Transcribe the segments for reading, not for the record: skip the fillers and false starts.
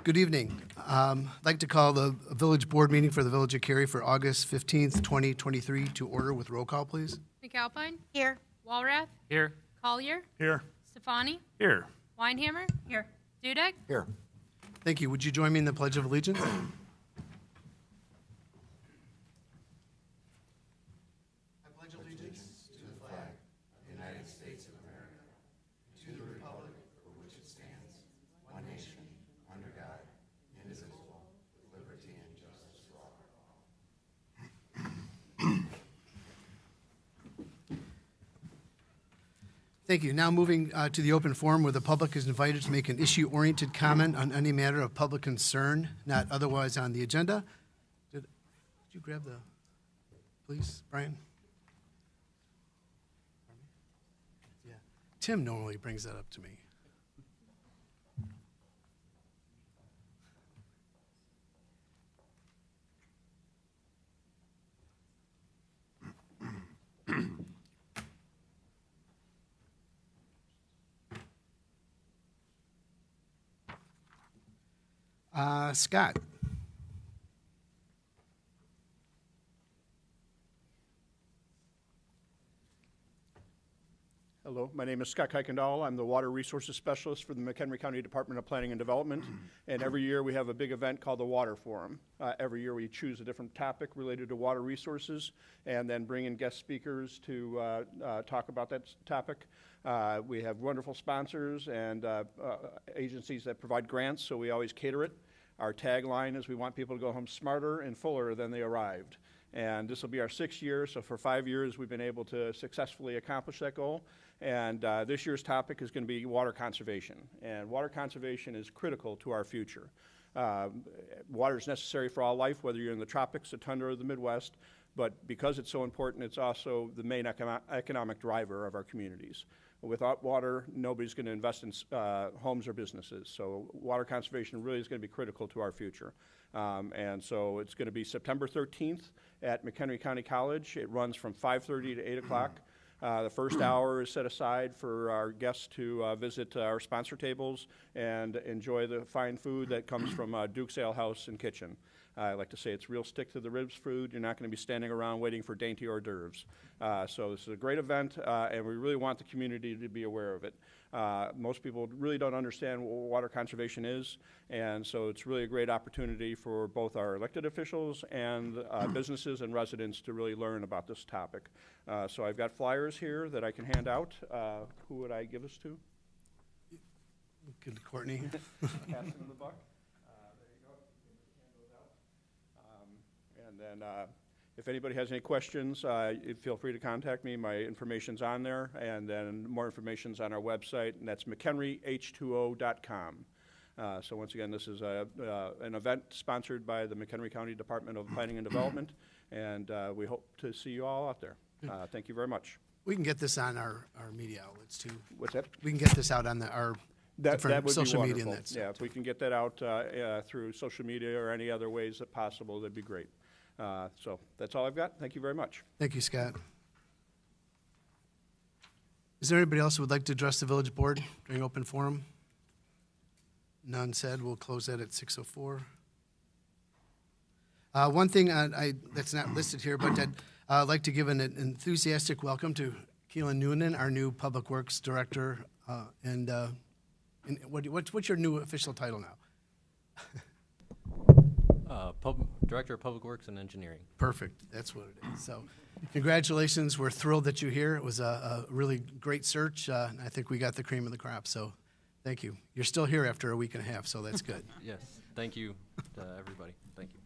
Good evening. I'd like to call the village board meeting for the Village of Cary for August 15th, 2023 to order with roll call, please. McAlpine? Here. Walrath? Here. Collier? Here. Stefani? Here. Weinhammer? Here. Dudek? Here. Thank you. Would you join me in the Pledge of Allegiance? Thank you. Now moving to the open forum where the public is invited to make an issue-oriented comment on any matter of public concern, not otherwise on the agenda. Did you grab the, please, Brian? Yeah. Tim normally brings that up to me. Scott. Hello, my name is Scott Kuykendall. I'm the Water Resources Specialist for the McHenry County Department of Planning and Development. And every year we have a big event called the Water Forum. Every year we choose a different topic related to water resources and then bring in guest speakers to talk about that topic. We have wonderful sponsors and agencies that provide grants, so we always cater it. Our tagline is we want people to go home smarter and fuller than they arrived. And this will be our 6th year, so for 5 years we've been able to successfully accomplish that goal. And this year's topic is going to be water conservation. And water conservation is critical to our future. Water is necessary for all life, whether you're in the tropics, the tundra, or the Midwest. But because it's so important, it's also the main economic driver of our communities. Without water, nobody's going to invest in homes or businesses. So water conservation really is going to be critical to our future. And so it's going to be September 13th at McHenry County College. It runs from 5:30 to 8 o'clock. The first hour is set aside for our guests to visit our sponsor tables and enjoy the fine food that comes from Duke's Ale House and Kitchen. I like to say it's real stick-to-the-ribs food. You're not going to be standing around waiting for dainty hors d'oeuvres. So this is a great event, and we really want the community to be aware of it. Most people really don't understand what water conservation is, and so it's really a great opportunity for both our elected officials and businesses and residents to really learn about this topic. So I've got flyers here that I can hand out. Who would I give this to? Good, Courtney. Pass them the buck. There you go. Hand those out. And then if anybody has any questions, feel free to contact me. My information's on there, and then more information's on our website, and that's mchenryh2o.com. So once again, this is an event sponsored by the McHenry County Department of Planning and Development, and we hope to see you all out there. Thank you very much. We can get this on our media outlets, too. What's that? We can get this out on our different would social be media. wonderful. And that Yeah, if we can get that out through social media or any other ways that possible, that'd be great. So that's all I've got. Thank you very much. Thank you, Scott. Is there anybody else who would like to address the village board during open forum? None said. We'll close that at 6:04. One thing that's not listed here, but I'd like to give an enthusiastic welcome to Keelan Noonan, our new Public Works Director. And what's your new official title now? Director of Public Works and Engineering. Perfect. That's what it is. So congratulations. We're thrilled that you're here. It was a really great search. And I think we got the cream of the crop. So thank you. You're still here after a week and a half, so that's good. Yes. Thank you to everybody. Thank you.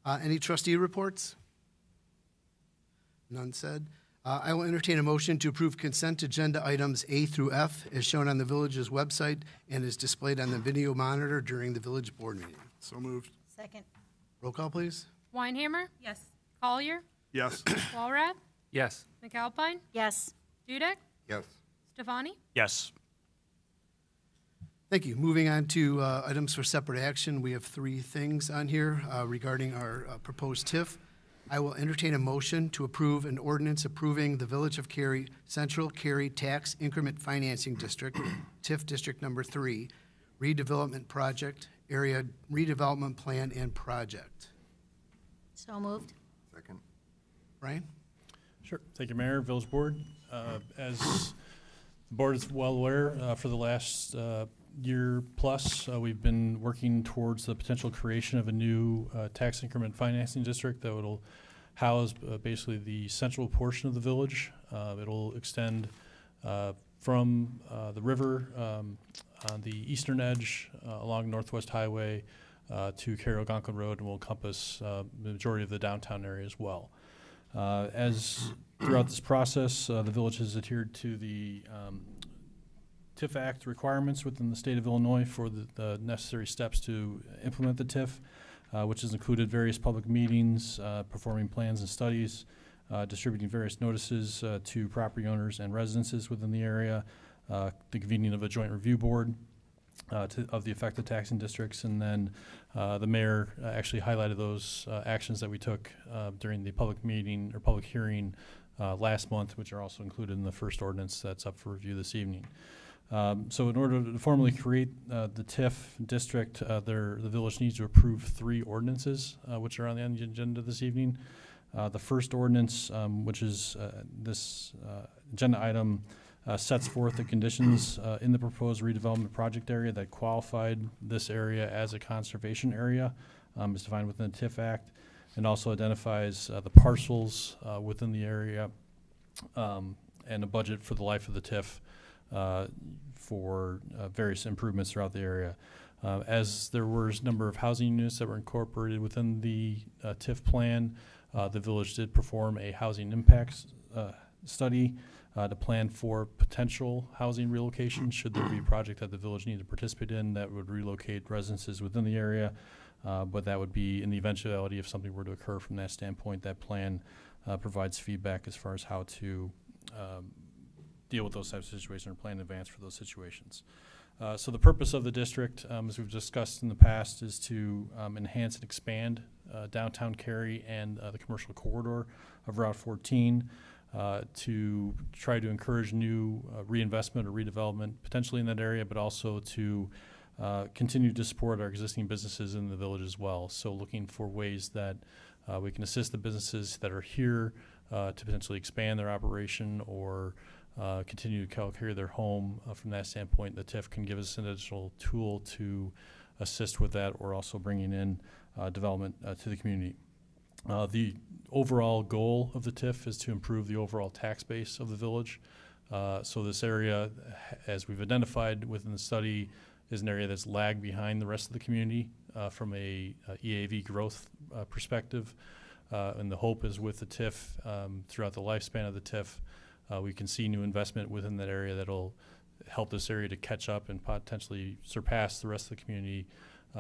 Any trustee reports? None said. I will entertain a motion to approve consent agenda items A through F as shown on the village's website and is displayed on the video monitor during the village board meeting. So moved. Second. Roll call, please. Weinhammer? Yes. Collier? Yes. Walrath? Yes. McAlpine? Yes. Dudek? Yes. Stefani? Yes. Thank you. Moving on to items for separate action, we have 3 things on here regarding our proposed TIF. I will entertain a motion to approve an ordinance approving the Village of Cary Central Cary Tax Increment Financing District, TIF District Number 3, redevelopment project, area redevelopment plan and project. So moved. Second. Brian? Sure. Thank you, Mayor, Village Board. As the board is well aware, for the last year plus, we've been working towards the potential creation of a new tax increment financing district that will house basically the central portion of the village. It'll extend from the river on the eastern edge along Northwest Highway to Cary Algonquin Road, and will encompass the majority of the downtown area as well. As throughout this process, the village has adhered to the TIF Act requirements within the state of Illinois for the necessary steps to implement the TIF, which has included various public meetings, performing plans and studies, distributing various notices to property owners and residences within the area, the convening of a joint review board of the affected taxing districts, and then the mayor actually highlighted those actions that we took during the public meeting or public hearing last month, which are also included in the first ordinance that's up for review this evening. So in order to formally create the TIF district, the village needs to approve 3 ordinances, which are on the agenda this evening. The first ordinance, which is this agenda item, sets forth the conditions in the proposed redevelopment project area that qualified this area as a conservation area, as defined within the TIF Act, and also identifies the parcels within the area and a budget for the life of the TIF for various improvements throughout the area. As there were a number of housing units that were incorporated within the TIF plan, the village did perform a housing impacts study to plan for potential housing relocation should there be a project that the village needed to participate in that would relocate residences within the area. But that would be in the eventuality if something were to occur from that standpoint. That plan provides feedback as far as how to deal with those types of situations or plan in advance for those situations. So the purpose of the district, as we've discussed in the past, is to enhance and expand downtown Cary and the commercial corridor of Route 14 to try to encourage new reinvestment or redevelopment potentially in that area, but also to continue to support our existing businesses in the village as well. So looking for ways that we can assist the businesses that are here to potentially expand their operation or continue to carry their home from that standpoint. The TIF can give us an additional tool to assist with that, or also bringing in development to the community. The overall goal of the TIF is to improve the overall tax base of the village. So this area, as we've identified within the study, is an area that's lagged behind the rest of the community from a EAV growth perspective. And the hope is with the TIF, throughout the lifespan of the TIF, we can see new investment within that area that'll help this area to catch up and potentially surpass the rest of the community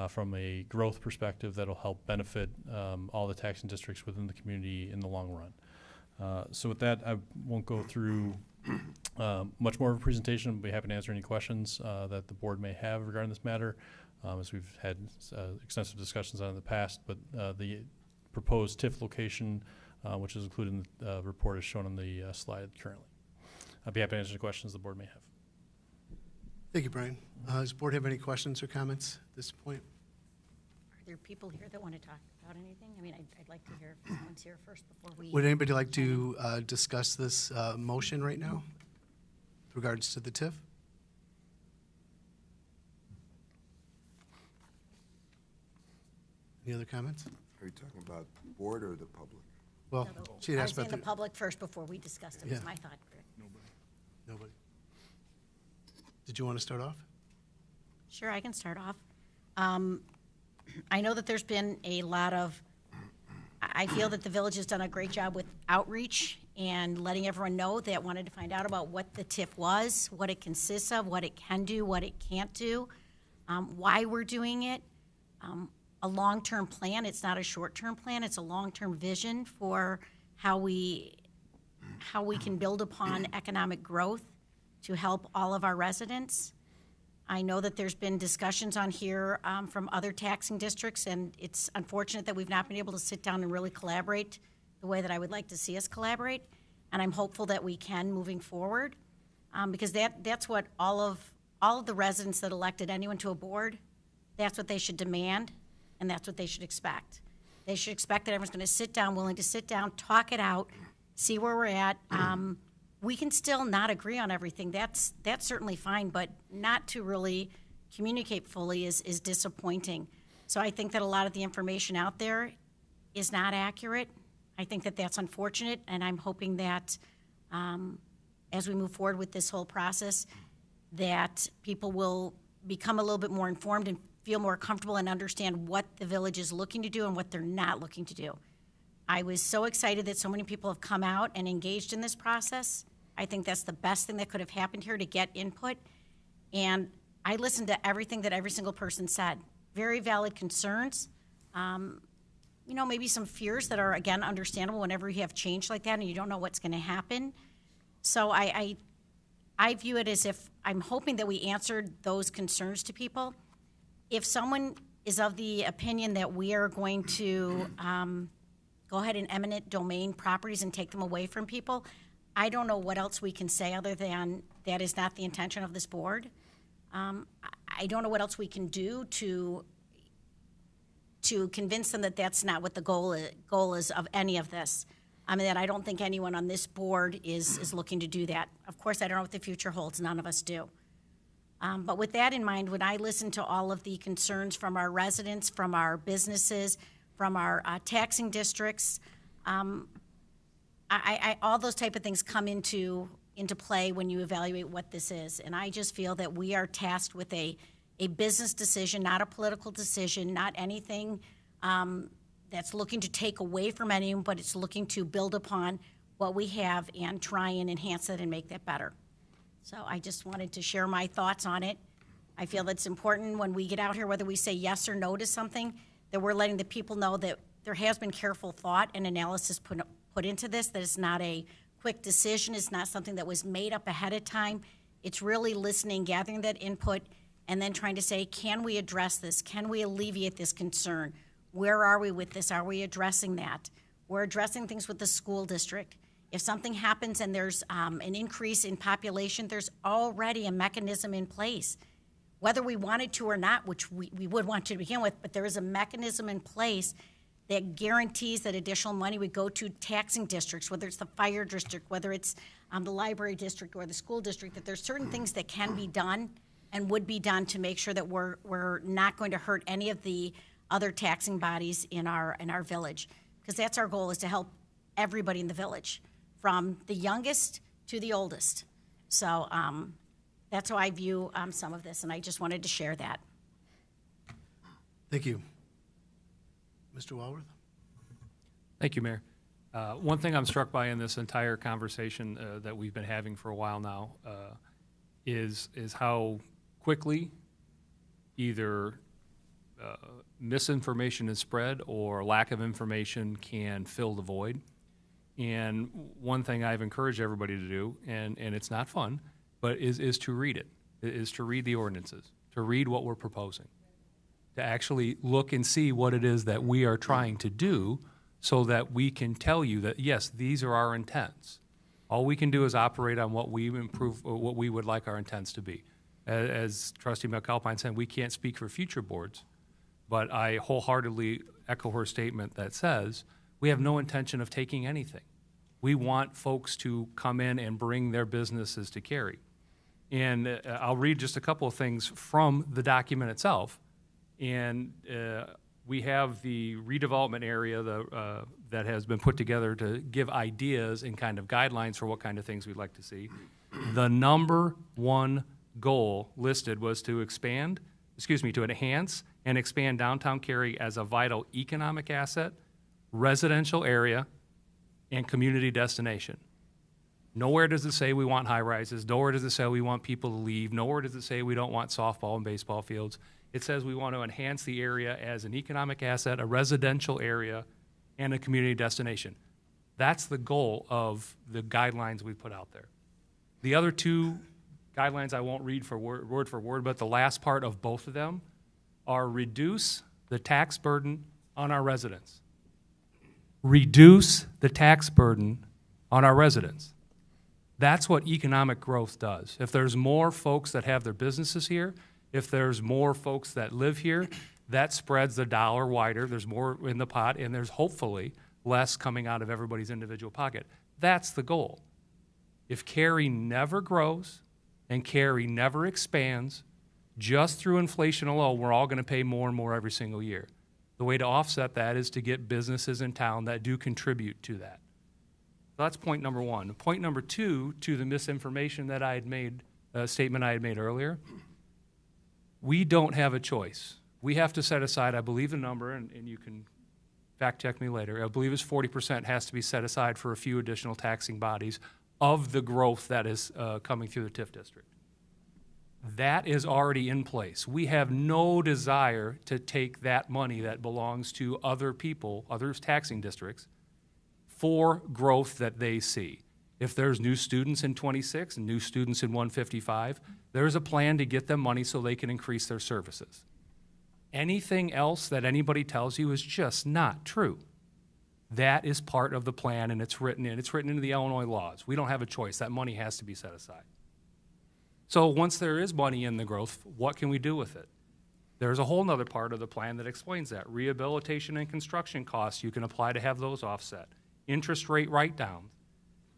from a growth perspective that'll help benefit all the taxing districts within the community in the long run. So with that, I won't go through much more of a presentation. I'll be happy to answer any questions that the board may have regarding this matter, as we've had extensive discussions on it in the past. But the proposed TIF location, which is included in the report, is shown on the slide currently. I'd be happy to answer any questions the board may have. Thank you, Brian. Does the board have any questions or comments at this point? Are there people here that want to talk about anything? I mean, I'd like to hear if someone's here first before we. Would anybody like to discuss this motion right now with regards to the TIF? Any other comments? Are you talking about the board or the public? Well, she had I was asked saying about the public first before we discussed it, was Yeah. my thought. Nobody. Did you want to start off? Sure, I can start off. I know that there's been a lot of, I feel that the village has done a great job with outreach and letting everyone know that wanted to find out about what the TIF was, what it consists of, what it can do, what it can't do, why we're doing it. A long-term plan, it's not a short-term plan, it's a long-term vision for how we can build upon economic growth to help all of our residents. I know that there's been discussions on here from other taxing districts, and it's unfortunate that we've not been able to sit down and really collaborate the way that I would like to see us collaborate, and I'm hopeful that we can moving forward, because that's what all of the residents that elected anyone to a board, that's what they should demand, and that's what they should expect. They should expect that everyone's going to sit down, willing to sit down, talk it out, see where we're at. We can still not agree on everything. That's certainly fine, but not to really communicate fully is disappointing. So I think that a lot of the information out there is not accurate. I think that that's unfortunate, and I'm hoping that as we move forward with this whole process, that people will become a little bit more informed and feel more comfortable and understand what the village is looking to do and what they're not looking to do. I was so excited that so many people have come out and engaged in this process. I think that's the best thing that could have happened here, to get input. And I listened to everything that every single person said. Very valid concerns. Maybe some fears that are, again, understandable whenever you have change like that and you don't know what's going to happen. So I view it as if I'm hoping that we answered those concerns to people. If someone is of the opinion that we are going to go ahead and eminent domain properties and take them away from people, I don't know what else we can say other than that is not the intention of this board. I don't know what else we can do to convince them that that's not what the goal is of any of this. That I don't think anyone on this board is looking to do that. Of course, I don't know what the future holds. None of us do. But with that in mind, when I listen to all of the concerns from our residents, from our businesses, from our taxing districts, all those type of things come into play when you evaluate what this is. And I just feel that we are tasked with a business decision, not a political decision, not anything that's looking to take away from anyone, but it's looking to build upon what we have and try and enhance it and make that better. So I just wanted to share my thoughts on it. I feel that it's important when we get out here, whether we say yes or no to something, that we're letting the people know that there has been careful thought and analysis put into this, that it's not a quick decision, it's not something that was made up ahead of time. It's really listening, gathering that input, and then trying to say, can we address this? Can we alleviate this concern? Where are we with this? Are we addressing that? We're addressing things with the school district. If something happens and there's an increase in population, there's already a mechanism in place. Whether we wanted to or not, which we would want to begin with, but there is a mechanism in place that guarantees that additional money would go to taxing districts, whether it's the fire district, whether it's the library district or the school district, that there's certain things that can be done and would be done to make sure that we're not going to hurt any of the other taxing bodies in our village. Because that's our goal, is to help everybody in the village, from the youngest to the oldest. So that's how I view some of this, and I just wanted to share that. Thank you. Mr. Walworth? Thank you, Mayor. One thing I'm struck by in this entire conversation that we've been having for a while now is how quickly either misinformation is spread or lack of information can fill the void. And one thing I've encouraged everybody to do, and it's not fun, but is to read it, is to read the ordinances, to read what we're proposing, to actually look and see what it is that we are trying to do, so that we can tell you that, yes, these are our intents. All we can do is operate on what we improve, or what we would like our intents to be. As Trustee McAlpine said, we can't speak for future boards, but I wholeheartedly echo her statement that says we have no intention of taking anything. We want folks to come in and bring their businesses to Cary. And I'll read just a couple of things from the document itself. And we have the redevelopment area that has been put together to give ideas and kind of guidelines for what kind of things we'd like to see. The number one goal listed was to enhance and expand downtown Cary as a vital economic asset, residential area, and community destination. Nowhere does it say we want high rises. Nowhere does it say we want people to leave. Nowhere does it say we don't want softball and baseball fields. It says we want to enhance the area as an economic asset, a residential area, and a community destination. That's the goal of the guidelines we put out there. The other two guidelines I won't read word for word, but the last part of both of them are reduce the tax burden on our residents. reduce the tax burden on our residents. That's what economic growth does. If there's more folks that have their businesses here, if there's more folks that live here, that spreads the dollar wider, there's more in the pot, and there's hopefully less coming out of everybody's individual pocket. That's the goal. If Cary never grows and Cary never expands, just through inflation alone, we're all going to pay more and more every single year. The way to offset that is to get businesses in town that do contribute to that. So that's point number one. Point number two, to the misinformation that I had made, statement I had made earlier, we don't have a choice. We have to set aside, I believe the number, and you can fact check me later, I believe it's 40% has to be set aside for a few additional taxing bodies of the growth that is coming through the TIF district. That is already in place. We have no desire to take that money that belongs to other people, other taxing districts, for growth that they see. If there's new students in 26 and new students in 155, there's a plan to get them money so they can increase their services. Anything else that anybody tells you is just not true. That is part of the plan, and it's written into the Illinois laws. We don't have a choice. That money has to be set aside. So once there is money in the growth, what can we do with it? There's a whole other part of the plan that explains that. Rehabilitation and construction costs, you can apply to have those offset. Interest rate write-down,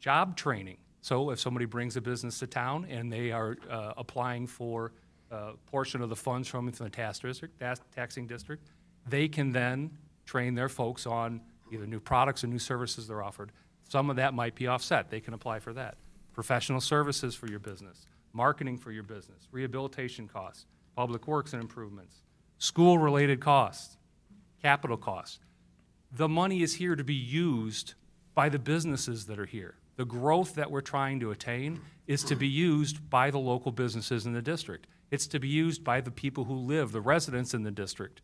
job training. So if somebody brings a business to town and they are applying for a portion of the funds from the taxing district, they can then train their folks on either new products or new services they're offered. Some of that might be offset. They can apply for that. Professional services for your business, marketing for your business, rehabilitation costs, public works and improvements, school-related costs, capital costs. The money is here to be used by the businesses that are here. The growth that we're trying to attain is to be used by the local businesses in the district. It's to be used by the people who live, the residents in the district.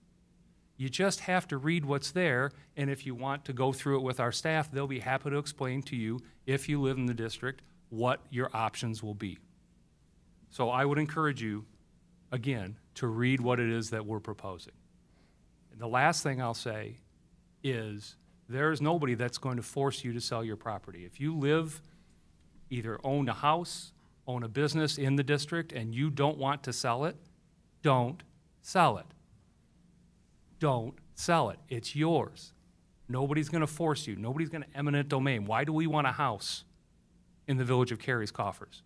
You just have to read what's there, and if you want to go through it with our staff, they'll be happy to explain to you, if you live in the district, what your options will be. So I would encourage you, again, to read what it is that we're proposing. And the last thing I'll say is there's nobody that's going to force you to sell your property. If you live, either own a house, own a business in the district, and you don't want to sell it, don't sell it. Don't sell it. It's yours. Nobody's going to force you. Nobody's going to eminent domain. Why do we want a house in the village of Cary's coffers?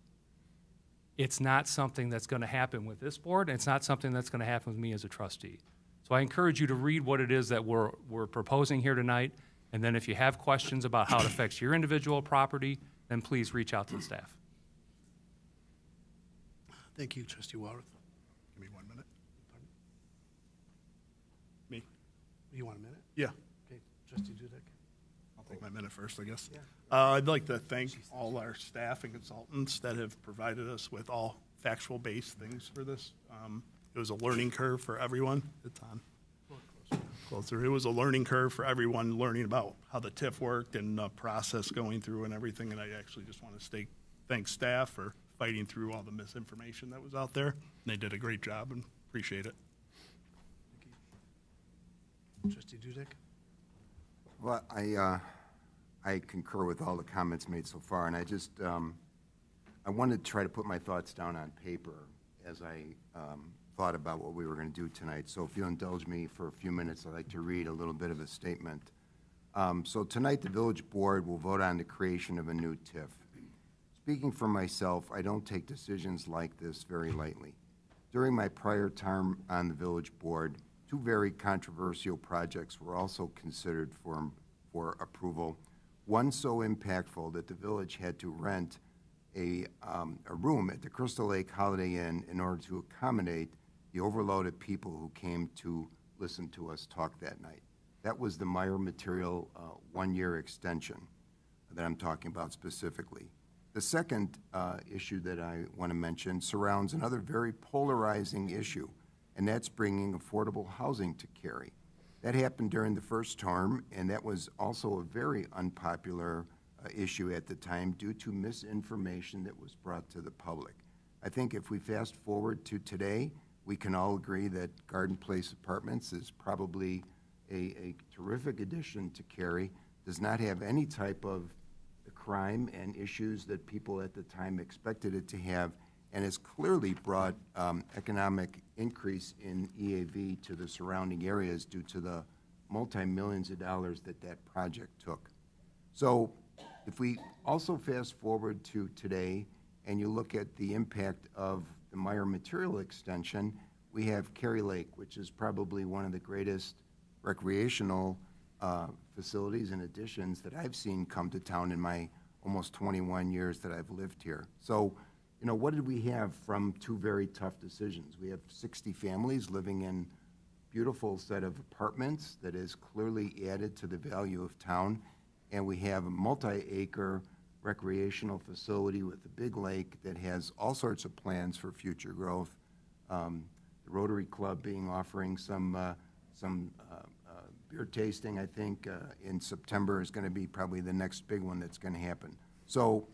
It's not something that's going to happen with this board, and it's not something that's going to happen with me as a trustee. So I encourage you to read what it is that we're proposing here tonight, and then if you have questions about how it affects your individual property, then please reach out to the staff. Thank you, Trustee Walrath. Give me 1 minute. Me? You want a minute? Yeah. Okay, Trustee Dudek. I'll take my minute first, I guess. I'd like to thank all our staff and consultants that have provided us with all factual-based things for this. It was a learning curve for everyone. It's on. Closer. It was a learning curve for everyone learning about how the TIF worked and the process going through and everything. And I actually just want to thank staff for fighting through all the misinformation that was out there. And they did a great job and appreciate it. Trustee Dudek. Well, I concur with all the comments made so far, and I just, I wanted to try to put my thoughts down on paper as I thought about what we were going to do tonight. So if you'll indulge me for a few minutes, I'd like to read a little bit of a statement. So tonight, the village board will vote on the creation of a new TIF. Speaking for myself, I don't take decisions like this very lightly. During my prior term on the village board, two very controversial projects were also considered for approval. One so impactful that the village had to rent a room at the Crystal Lake Holiday Inn in order to accommodate the overloaded people who came to listen to us talk that night. That was the Meyer Material 1-year extension that I'm talking about specifically. The second issue that I want to mention surrounds another very polarizing issue, and that's bringing affordable housing to Cary. That happened during the first term, and that was also a very unpopular issue at the time due to misinformation that was brought to the public. I think if we fast forward to today, we can all agree that Garden Place Apartments is probably a terrific addition to Cary does not have any type of the crime and issues that people at the time expected it to have, and has clearly brought economic increase in EAV to the surrounding areas due to the multi-millions of dollars that that project took. So if we also fast forward to today and you look at the impact of the Meyer Material Extension, we have Cary Lake, which is probably one of the greatest recreational facilities and additions that I've seen come to town in my almost 21 years that I've lived here. So, you know, what did we have from two very tough decisions? We have 60 families living in beautiful set of apartments that is clearly added to the value of town, and we have a multi-acre recreational facility with a big lake that has all sorts of plans for future growth. The Rotary Club offering some beer tasting, I think, in September is going to be probably the next big one that's going to happen. So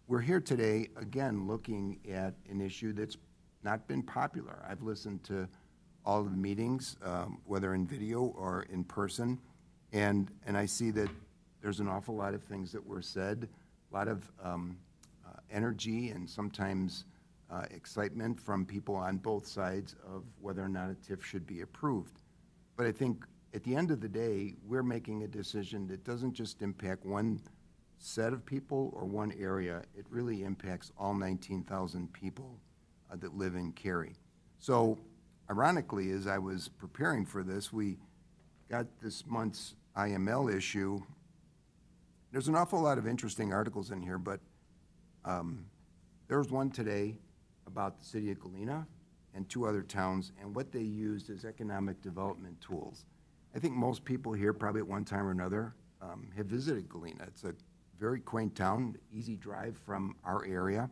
we're here today, again, looking at an issue that's not been popular. I've listened to all of the meetings, whether in video or in person, and I see that there's an awful lot of things that were said, a lot of energy and sometimes excitement from people on both sides of whether or not a TIF should be approved. But I think at the end of the day, we're making a decision that doesn't just impact one set of people or one area. It really impacts all 19,000 people that live in Cary. So ironically, as I was preparing for this, we got this month's IML issue. There's an awful lot of interesting articles in here, but there's one today about the city of Galena and two other towns and what they used as economic development tools. I think most people here probably at one time or another have visited Galena. It's a very quaint town, easy drive from our area.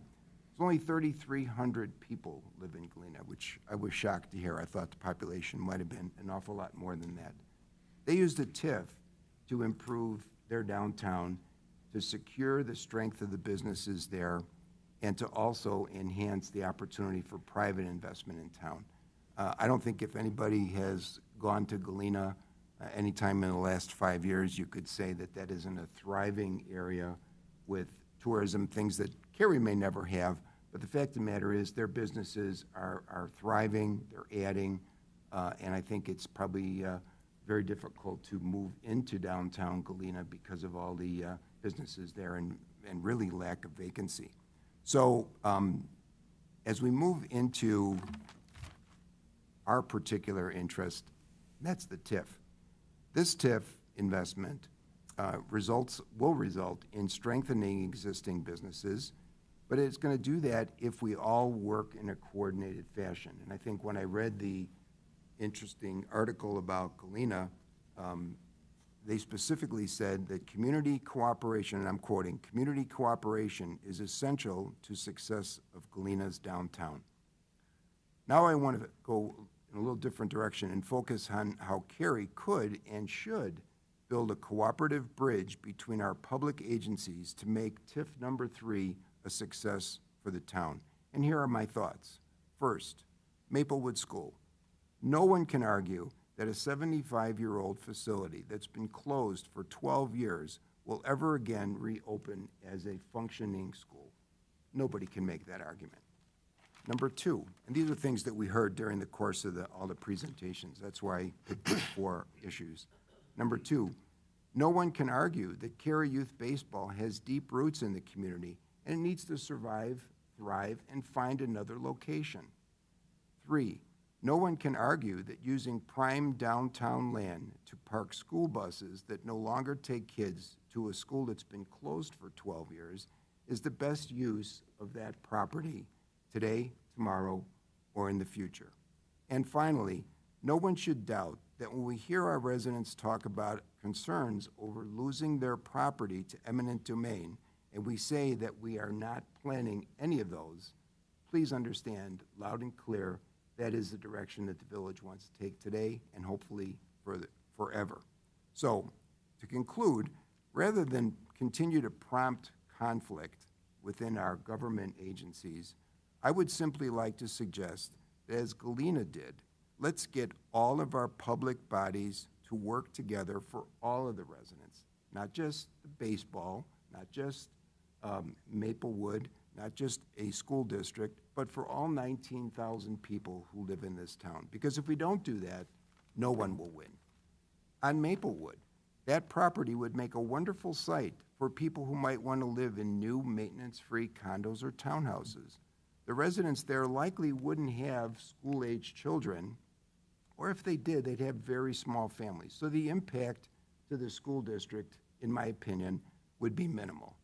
There's only 3,300 people live in Galena, which I was shocked to hear. I thought the population might have been an awful lot more than that. They used a TIF to improve their downtown, to secure the strength of the businesses there, and to also enhance the opportunity for private investment in town. I don't think if anybody has gone to Galena anytime in the last 5 years, you could say that that isn't a thriving area with tourism, things that Cary may never have. But the fact of the matter is their businesses are thriving, they're adding, and I think it's probably very difficult to move into downtown Galena because of all the businesses there and really lack of vacancy. So as we move into our particular interest, that's the TIF. This TIF investment will result in strengthening existing businesses, but it's going to do that if we all work in a coordinated fashion. And I think when I read the interesting article about Galena, they specifically said that community cooperation, and I'm quoting, community cooperation is essential to success of Galena's downtown. Now I want to go in a little different direction and focus on how Cary could and should build a cooperative bridge between our public agencies to make TIF number 3 a success for the town. And here are my thoughts. First, Maplewood School. No one can argue that a 75-year-old facility that's been closed for 12 years will ever again reopen as a functioning school. Nobody can make that argument. Number 2, and these are things that we heard during the course of all the presentations. That's why I picked 4 issues. Number 2, no one can argue that Cary Youth Baseball has deep roots in the community and it needs to survive, thrive, and find another location. 3, no one can argue that using prime downtown land to park school buses that no longer take kids to a school that's been closed for 12 years is the best use of that property today, tomorrow, or in the future. And finally, no one should doubt that when we hear our residents talk about concerns over losing their property to eminent domain, and we say that we are not planning any of those, please understand loud and clear that is the direction that the village wants to take today and hopefully forever. So, to conclude, rather than continue to prompt conflict within our government agencies, I would simply like to suggest that as Galena did, let's get all of our public bodies to work together for all of the residents. not just baseball, not just Maplewood, not just a school district, but for all 19,000 people who live in this town. Because if we don't do that, no one will win. On Maplewood, that property would make a wonderful site for people who might want to live in new maintenance-free condos or townhouses. The residents there likely wouldn't have school-age children, or if they did, they'd have very small families. So the impact to the school district, in my opinion, would be minimal.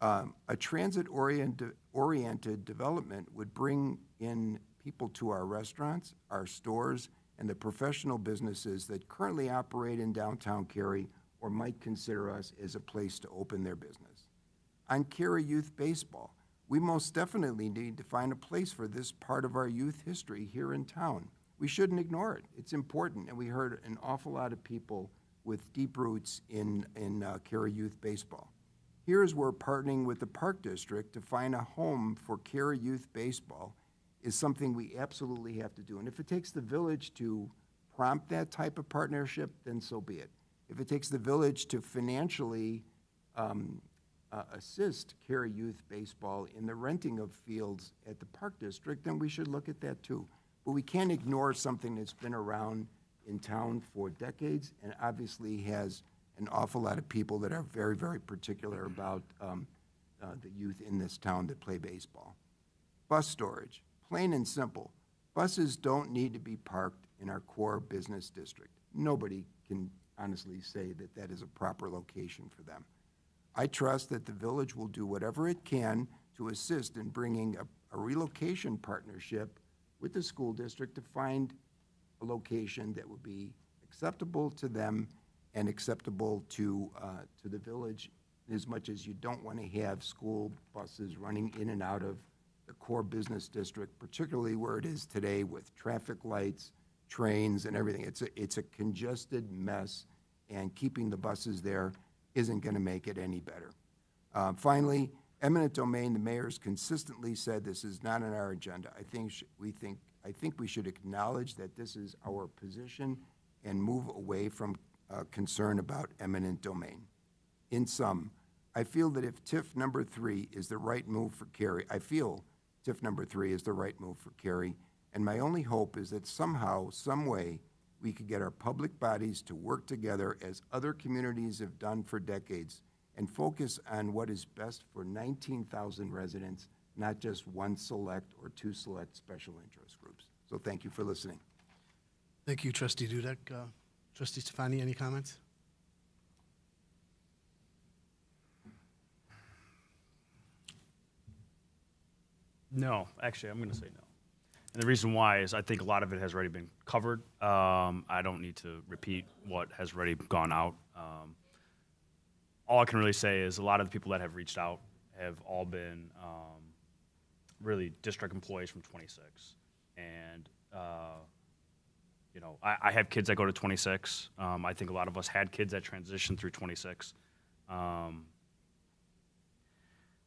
A transit-oriented development would bring in people to our restaurants, our stores, and the professional businesses that currently operate in downtown Cary or might consider us as a place to open their business. On Cary Youth Baseball, we most definitely need to find a place for this part of our youth history here in town. We shouldn't ignore it. It's important, and we heard an awful lot of people with deep roots in Cary Youth Baseball. Here's where partnering with the Park District to find a home for Cary Youth Baseball is something we absolutely have to do. And if it takes the village to prompt that type of partnership, then so be it. If it takes the village to financially assist Cary Youth Baseball in the renting of fields at the Park District, then we should look at that too. But we can't ignore something that's been around in town for decades and obviously has an awful lot of people that are very, very particular about the youth in this town that play baseball. Bus storage, plain and simple. Buses don't need to be parked in our core business district. Nobody can honestly say that that is a proper location for them. I trust that the village will do whatever it can to assist in bringing a relocation partnership with the school district to find a location that would be acceptable to them and acceptable to the village, as much as you don't want to have school buses running in and out of the core business district, particularly where it is today with traffic lights, trains, and everything. It's a congested mess, and keeping the buses there isn't going to make it any better. Finally, eminent domain, the mayor's consistently said this is not on our agenda. I think we should acknowledge that this is our position and move away from concern about eminent domain. In sum, I feel that if TIF number 3 is the right move for Cary, and my only hope is that somehow, some way, we could get our public bodies to work together as other communities have done for decades and focus on what is best for 19,000 residents, not just one select or two select special interest groups. So thank you for listening. Thank you, Trustee Dudek. Trustee Stefani, any comments? No, actually, I'm going to say no. And the reason why is I think a lot of it has already been covered. I don't need to repeat what has already gone out. All I can really say is a lot of the people that have reached out have all been really district employees from 26. And, you know, I have kids that go to 26. I think a lot of us had kids that transitioned through 26. I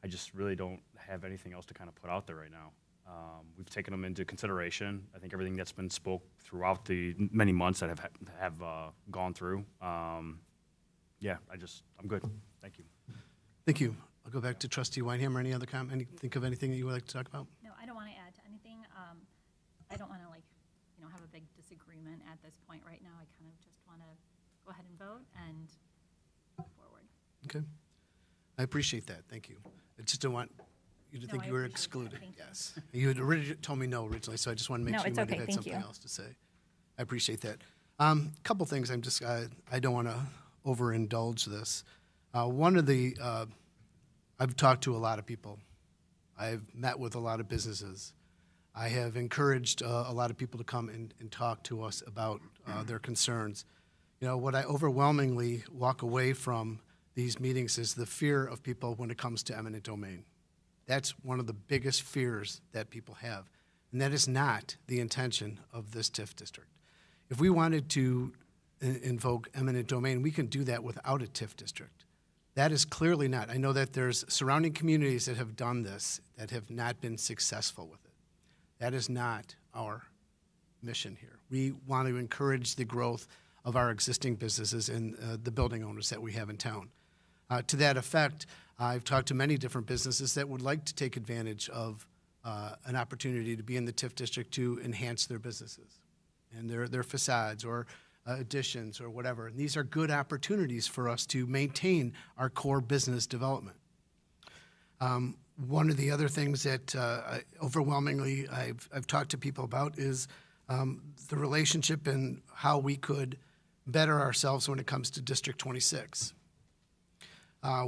just really don't have anything else to kind of put out there right now. We've taken them into consideration. I think everything that's been spoke throughout the many months that have gone through. Yeah, I'm good. Thank you. Thank you. I'll go back to Trustee Weinhammer. Any other comment? Think of anything that you would like to talk about? No, I don't want to add to anything. I don't want to have a big disagreement at this point right now. I kind of just want to go ahead and vote and move forward. Okay. I appreciate that. Thank you. I just don't want you to think I you were appreciate that. excluded. Thank you. Yes. You had originally told me no originally, so I just want to make No, sure you it's might have okay. had Thank something you. else to say. I appreciate that. Couple things. I don't want to overindulge this. One of the I've talked to a lot of people. I've met with a lot of businesses. I have encouraged a lot of people to come and talk to us about their concerns. You know, what I overwhelmingly walk away from these meetings is the fear of people when it comes to eminent domain. That's one of the biggest fears that people have. And that is not the intention of this TIF district. If we wanted to invoke eminent domain, we can do that without a TIF district. That is clearly not. I know that there's surrounding communities that have done this that have not been successful with it. That is not our mission here. We want to encourage the growth of our existing businesses and the building owners that we have in town. To that effect, I've talked to many different businesses that would like to take advantage of an opportunity to be in the TIF district to enhance their businesses and their facades or additions or whatever. And these are good opportunities for us to maintain our core business development. One of the other things that overwhelmingly I've talked to people about is the relationship and how we could better ourselves when it comes to District 26.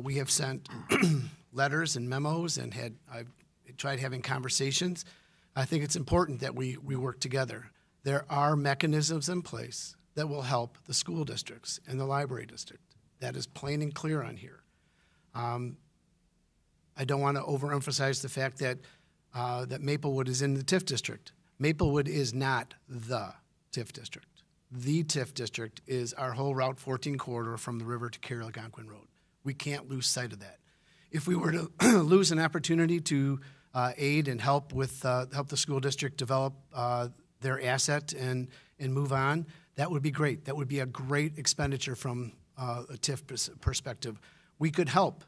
We have sent letters and memos and I've tried having conversations. I think it's important that we work together. There are mechanisms in place that will help the school districts and the library district. That is plain and clear on here. I don't want to overemphasize the fact that that Maplewood is in the TIF district. Maplewood is not the TIF district. The TIF district is our whole Route 14 corridor from the river to Carroll-Algonquin Road. We can't lose sight of that. If we were to lose an opportunity to aid and help with help the school district develop their asset and move on, that would be great. That would be a great expenditure from a TIF perspective. We could help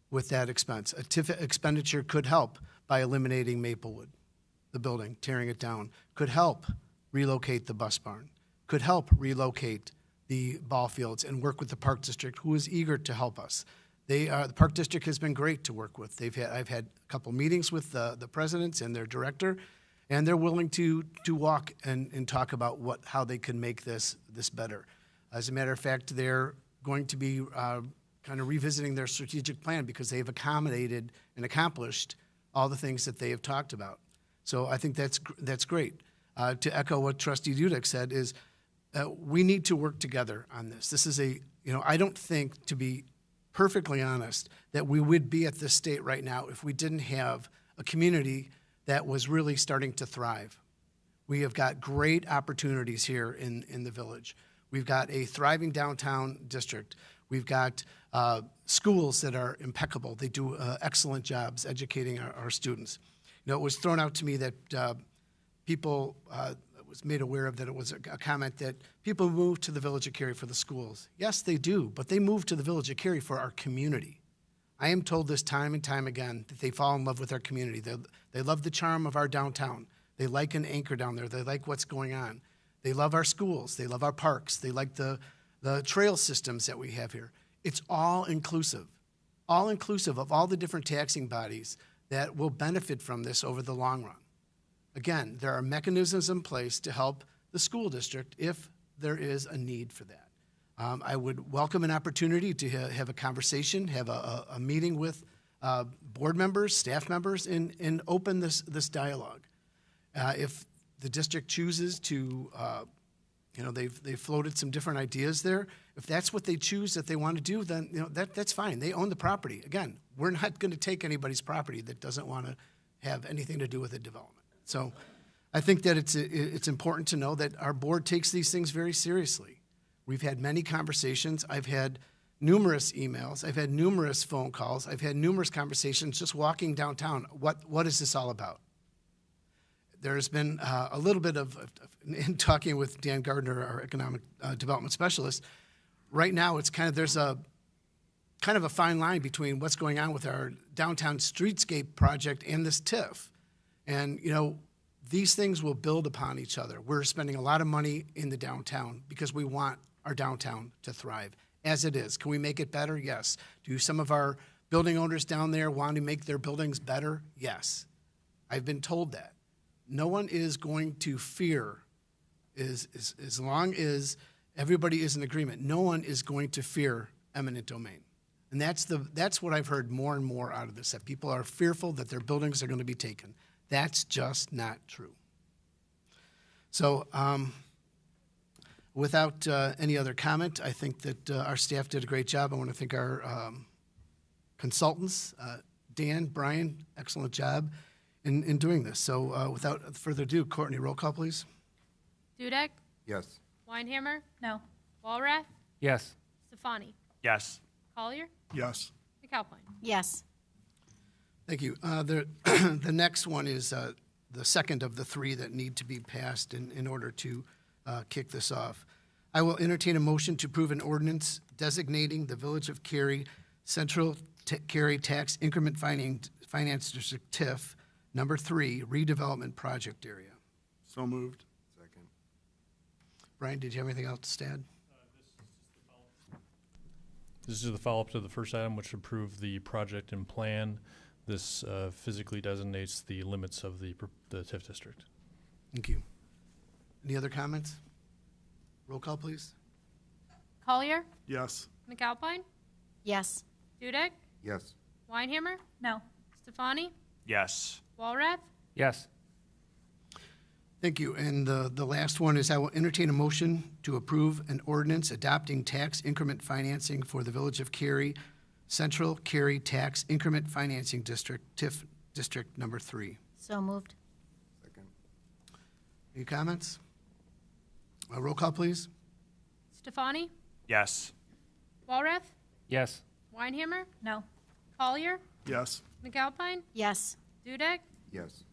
with that expense. A TIF expenditure could help by eliminating Maplewood, the building, tearing it down, could help relocate the bus barn, could help relocate the ball fields and work with the Park District, who is eager to help us. The Park District has been great to work with. I've had a couple meetings with the presidents and their director, and they're willing to walk and talk about how they can make this better. As a matter of fact, they're going to be kind of revisiting their strategic plan because they've accommodated and accomplished all the things that they have talked about. So I think that's great. To echo what Trustee Dudek said is we need to work together on this. This is I don't think, to be perfectly honest, that we would be at this state right now if we didn't have a community that was really starting to thrive. We have got great opportunities here in the village. We've got a thriving downtown district. We've got schools that are impeccable. They do excellent jobs educating our students. It was thrown out to me that people was made aware of that it was a comment that people move to the village of Cary for the schools. Yes, they do, but they move to the village of Cary for our community. I am told this time and time again that they fall in love with our community. They love the charm of our downtown. They like an anchor down there. They like what's going on. They love our schools. They love our parks. They like the trail systems that we have here. It's all inclusive of all the different taxing bodies that will benefit from this over the long run. Again, there are mechanisms in place to help the school district if there is a need for that. I would welcome an opportunity to have a conversation, have a meeting with board members, staff members, and open this dialogue. If the district chooses to, they've floated some different ideas there. If that's what they choose that they want to do, then that's fine. They own the property. Again, we're not going to take anybody's property that doesn't want to have anything to do with the development. So I think that it's important to know that our board takes these things very seriously. We've had many conversations. I've had numerous emails. I've had numerous phone calls. I've had numerous conversations just walking downtown. What is this all about? There's been a little bit of, in talking with Dan Gardner, our economic development specialist, right now it's there's a kind of a fine line between what's going on with our downtown streetscape project and this TIF. And, these things will build upon each other. We're spending a lot of money in the downtown because we want our downtown to thrive as it is. Can we make it better? Yes. Do some of our building owners down there want to make their buildings better? Yes. I've been told that. No one is going to fear, as long as everybody is in agreement, no one is going to fear eminent domain. And that's what I've heard more and more out of this, that people are fearful that their buildings are going to be taken. That's just not true. So without any other comment, I think that our staff did a great job. I want to thank our consultants, Dan, Brian, excellent job in doing this. So without further ado, Courtney, roll call, please. Dudek, Yes. Weinhammer, No. Walrath, Yes. Stefani, Yes. Collier, Yes. McAlpine. Yes. Thank you. The next one is the second of the three that need to be passed in order to kick this off. I will entertain a motion to approve an ordinance designating the Village of Cary Central Cary Tax Increment Finance District TIF Number 3 redevelopment project area. So moved. Second. Brian, did you have anything else to add? This is the follow-up to the first item, which approved the project and plan. This physically designates the limits of the TIF district. Thank you. Any other comments? Roll call, please. Collier, Yes. McAlpine, Yes. Dudek, Yes. Weinhammer, No. Stefani, Yes. Walrath, Yes. Thank you. And the last one is I will entertain a motion to approve an ordinance adopting tax increment financing for the Village of Cary Central Cary Tax Increment Financing District, TIF District Number 3. So moved. Second. Any comments? Roll call, please. Stefani, Yes. Walrath, Yes. Weinhammer, No. Collier, Yes. McAlpine, Yes. Dudek, Yes.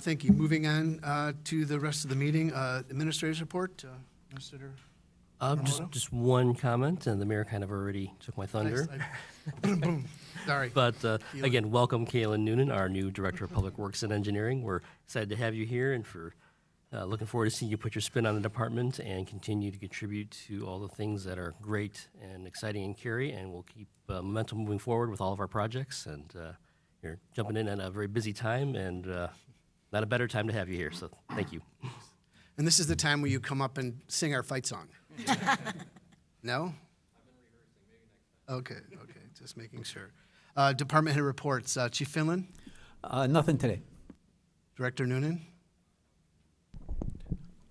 Thank you. Moving on to the rest of the meeting. Administrator's report. Mr. Just one comment, and the mayor kind of already took my thunder. Boom. Sorry. But again, welcome Kaylin Noonan, our new Director of Public Works and Engineering. We're excited to have you here and for looking forward to seeing you put your spin on the department and continue to contribute to all the things that are great and exciting in Cary. And we'll keep momentum moving forward with all of our projects. And you're jumping in at a very busy time, and not a better time to have you here. So thank you. And this is the time where you come up and sing our fight song. No? Okay, just making sure. Department head reports. Chief Finland? Nothing today. Director Noonan?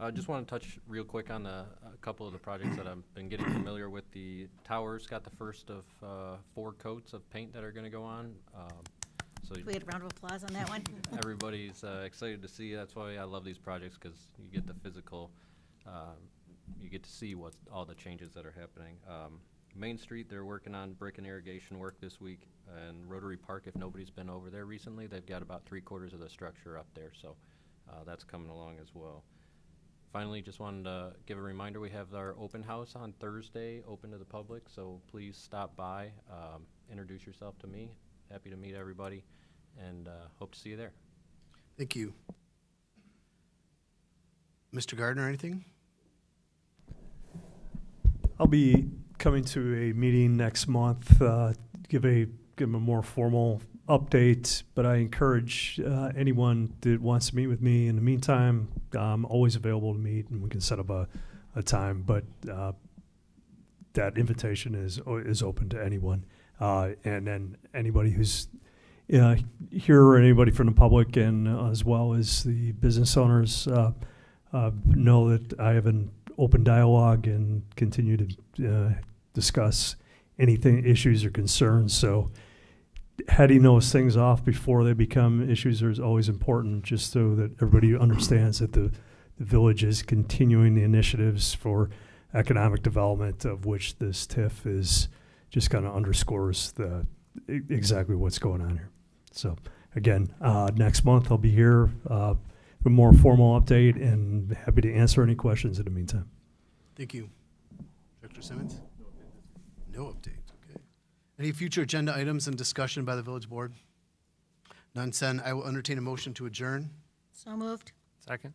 I just want to touch real quick on a couple of the projects that I've been getting familiar with. The towers got the first of 4 coats of paint that are going to go on. So We had a round of applause on that one. everybody's excited to see. That's why I love these projects, because you get the physical, you get to see what all the changes that are happening. Main Street, they're working on brick and irrigation work this week, and Rotary Park, if nobody's been over there recently, they've got about 3/4 of the structure up there, so that's coming along as well. Finally, just wanted to give a reminder, we have our open house on Thursday, open to the public, so please stop by, introduce yourself to me. Happy to meet everybody, and hope to see you there. Thank you. Mr. Gardner, anything? I'll be coming to a meeting next month, give a more formal update, but I encourage anyone that wants to meet with me. In the meantime, I'm always available to meet, and we can set up a time, but that invitation is open to anyone. And then anybody who's here, or anybody from the public, and as well as the business owners, know that I have an open dialogue and continue to discuss anything, issues or concerns. So heading those things off before they become issues is always important, just so that everybody understands that the village is continuing the initiatives for economic development, of which this TIF is just kind of underscores exactly what's going on here. So again, next month I'll be here with a more formal update, and happy to answer any questions in the meantime. Thank you. Director Simmons? No update. Okay. Any future agenda items and discussion by the village board? None said. I will entertain a motion to adjourn. So moved. Second.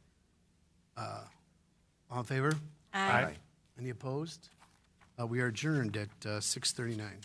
All in favor? Aye. Any opposed? We are adjourned at 6:39.